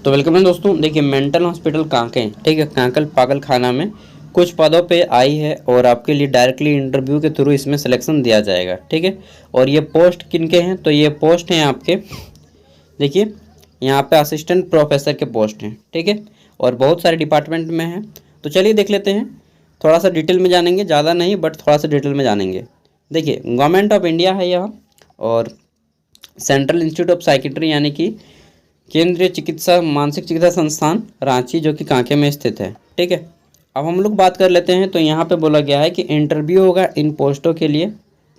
तो वेलकम है दोस्तों। देखिए मेंटल हॉस्पिटल कांके, ठीक है, कांकल पागल खाना में कुछ पदों पे आई है और आपके लिए डायरेक्टली इंटरव्यू के थ्रू इसमें सिलेक्शन दिया जाएगा, ठीक है। और ये पोस्ट किनके हैं, तो ये पोस्ट हैं आपके, देखिए यहाँ पे असिस्टेंट प्रोफेसर के पोस्ट हैं, ठीक है, और बहुत सारे डिपार्टमेंट में हैं। तो चलिए देख लेते हैं, थोड़ा सा डिटेल में जानेंगे, ज़्यादा नहीं बट थोड़ा सा डिटेल में जानेंगे। देखिए गवर्नमेंट ऑफ इंडिया है यह, और सेंट्रल इंस्टीट्यूट ऑफ साइकेट्री यानी कि केंद्रीय चिकित्सा मानसिक चिकित्सा संस्थान रांची जो कि कांके में स्थित है, ठीक है। अब हम लोग बात कर लेते हैं। तो यहाँ पे बोला गया है कि इंटरव्यू होगा इन पोस्टों के लिए,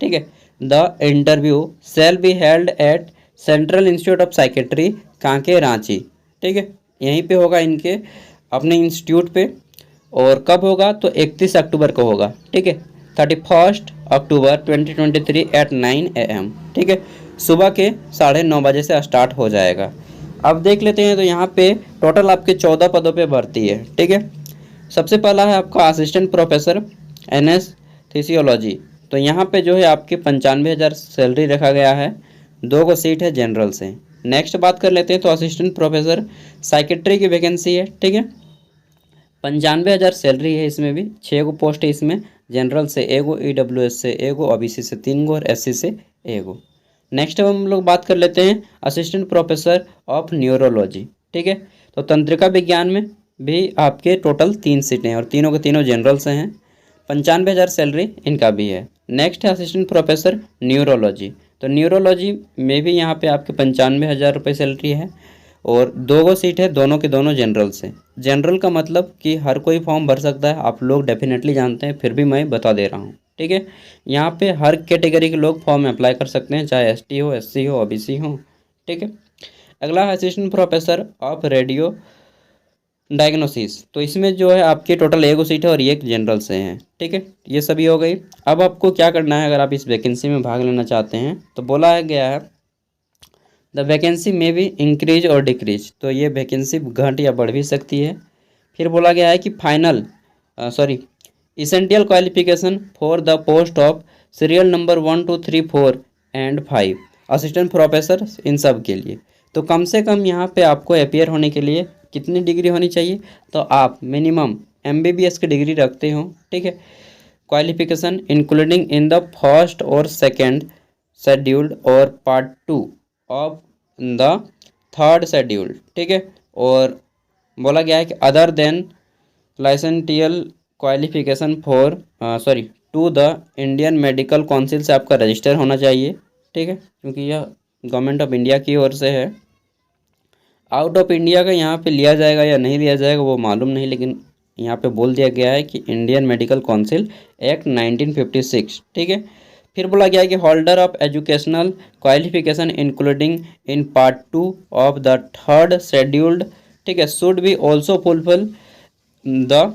ठीक है। The interview shall be held at central institute of psychiatry Kanke Ranchi, ठीक है, यहीं पे होगा इनके अपने इंस्टीट्यूट पे। और कब होगा, तो 31 अक्टूबर को होगा, ठीक है, 31 अक्टूबर 2023 एट 9 AM, ठीक है, सुबह के 9:30 बजे से स्टार्ट हो जाएगा। अब देख लेते हैं। तो यहाँ पे टोटल आपके 14 पदों पे भर्ती है, ठीक है। सबसे पहला है आपका असिस्टेंट प्रोफेसर एनेस्थीसियोलॉजी। तो यहाँ पे जो है आपके 95,000 सैलरी रखा गया है, 2 को सीट है जनरल से। नेक्स्ट बात कर लेते हैं। तो असिस्टेंट प्रोफेसर साइकेट्री की वैकेंसी है, ठीक है, 95,000 सैलरी है, इसमें भी 6 को पोस्ट है इसमें, जनरल से 1 को, EWS से 1 को, OBC से 3 को और SC से 1 को। नेक्स्ट हम लोग बात कर लेते हैं असिस्टेंट प्रोफेसर ऑफ न्यूरोलॉजी, ठीक है। तो तंत्रिका विज्ञान में भी आपके टोटल 3 सीटें हैं और तीनों के तीनों जनरल से हैं, 95,000 सैलरी इनका भी है। नेक्स्ट है असिस्टेंट प्रोफेसर न्यूरोलॉजी। तो न्यूरोलॉजी में भी यहाँ पे आपके 95,000 रुपये सैलरी है और 2 को सीट है, दोनों के दोनों जनरल से। जनरल का मतलब कि हर कोई फॉर्म भर सकता है, आप लोग डेफिनेटली जानते हैं, फिर भी मैं बता दे रहा हूँ, ठीक है। यहाँ पे हर कैटेगरी के लोग फॉर्म अप्लाई कर सकते हैं, चाहे ST हो, SC हो, OBC हो, ठीक है। अगला है assistant professor of radio diagnosis. तो इसमें जो है आपकी टोटल 1 सीट है और 1 जनरल से हैं, ठीक है। ये सभी हो गई। अब आपको क्या करना है, अगर आप इस वैकेंसी में भाग लेना चाहते हैं तो बोला गया है द वैकेंसी में भी इंक्रीज और डिक्रीज। तो ये वैकेंसी घट या बढ़ भी सकती है। फिर बोला गया है कि final essential qualification for the post of serial number 1 2 3 4 and 5 assistant professor, इन सब के लिए। तो कम से कम यहाँ पे आपको अपियर होने के लिए कितनी डिग्री होनी चाहिए, तो आप मिनिमम MBBS की डिग्री रखते हो, ठीक है। Qualification including in the first और सेकेंड शेड्यूल्ड और part 2 of the third schedule, ठीक है। और बोला गया है कि other than licentiate qualification for to the Indian Medical Council से आपका रजिस्टर होना चाहिए, ठीक है, क्योंकि यह गवर्नमेंट ऑफ इंडिया की ओर से है। आउट ऑफ इंडिया का यहाँ पे लिया जाएगा या नहीं लिया जाएगा वो मालूम नहीं, लेकिन यहाँ पे बोल दिया गया है कि इंडियन मेडिकल काउंसिल एक्ट 1956, ठीक है। फिर बोला गया है कि holder of educational qualification including in part 2 of the third scheduled, ठीक है, should be also fulfil the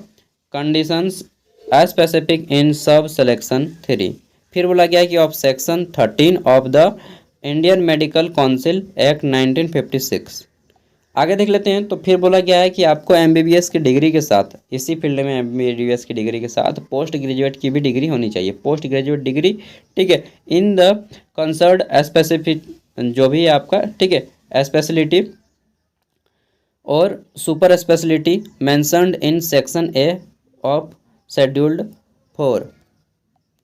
conditions as specific in sub selection 3। फिर बोला गया है कि of section 13 of the Indian Medical Council Act 1956। आगे देख लेते हैं। तो फिर बोला गया है कि आपको MBBS की डिग्री के साथ, इसी फील्ड में MBBS की डिग्री के साथ पोस्ट ग्रेजुएट की भी डिग्री होनी चाहिए, पोस्ट ग्रेजुएट डिग्री, ठीक है, इन द कंसर्ड स्पेसिफिक जो भी है आपका, ठीक है, स्पेशलिटी और super speciality mentioned in section A of scheduled 4,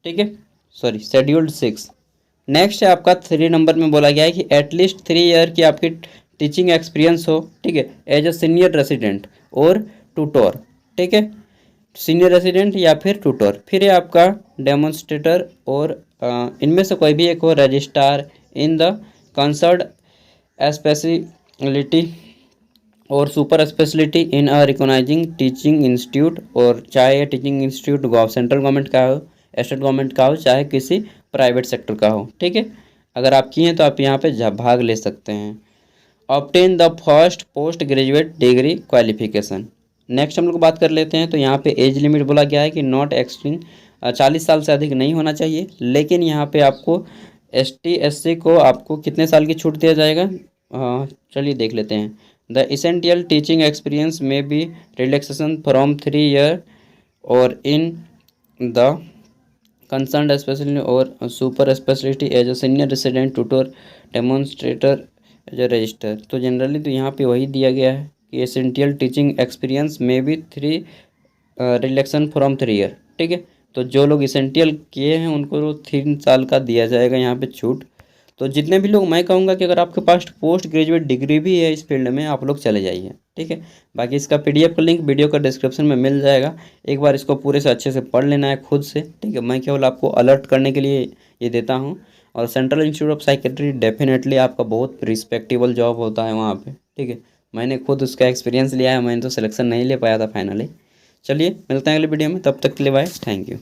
ठीक है, शेड्यूल्ड 6। नेक्स्ट है आपका 3 नंबर में बोला गया है कि एटलीस्ट 3 ईयर की आपकी टीचिंग एक्सपीरियंस हो, ठीक है, एज अ सीनियर रेसिडेंट और ट्यूटर, ठीक है, सीनियर रेसिडेंट या फिर ट्यूटर। फिर है आपका डेमोन्स्ट्रेटर और इनमें से कोई भी एक हो, registrar in the concerned speciality और super speciality in a recognising teaching institute, और चाहे टीचिंग इंस्टीट्यूट सेंट्रल गवर्नमेंट का हो, स्टेट गवर्नमेंट का हो, चाहे किसी प्राइवेट सेक्टर का हो, ठीक है। अगर आप किए हैं तो आप यहाँ पे भाग ले सकते हैं। Obtain the first post graduate degree qualification. Next हम लोग बात कर लेते हैं। तो यहाँ पे एज लिमिट बोला गया है कि नॉट एक्सटीन 40 साल से अधिक नहीं होना चाहिए, लेकिन यहाँ पे आपको ST SC को आपको कितने साल की छूट दिया जाएगा, चलिए देख लेते हैं। द इसेंटियल टीचिंग एक्सपीरियंस में बी रिलैक्सेशन फ्रॉम 3 ईयर और इन द कंसर्न स्पेशलिटी और super speciality as a senior resident tutor demonstrator as a register. तो जनरली तो यहाँ पे वही दिया गया है कि एसेंशियल टीचिंग एक्सपीरियंस में भी 3 रिलेक्शन फ्रॉम 3 ईयर। ठीक है, तो जो लोग एसेंशियल किए हैं उनको 3 साल का दिया जाएगा यहाँ पे छूट। तो जितने भी लोग, मैं कहूँगा कि अगर आपके पास पोस्ट ग्रेजुएट डिग्री भी है इस फील्ड में, आप लोग चले जाइए। ठीक है, बाकी इसका पीडीएफ का लिंक वीडियो का डिस्क्रिप्शन में मिल जाएगा। एक बार इसको पूरे से अच्छे से पढ़ लेना है खुद से। ठीक है, मैं केवल आपको अलर्ट करने के लिए ये देता हूँ। और central institute of psychiatry definitely आपका बहुत रिस्पेक्टेबल जॉब होता है वहाँ पे। ठीक है, मैंने खुद उसका एक्सपीरियंस लिया है, मैंने तो सिलेक्शन नहीं ले पाया था फाइनली। चलिए मिलते हैं अगले वीडियो में, तब तक के लिए बाय, थैंक यू।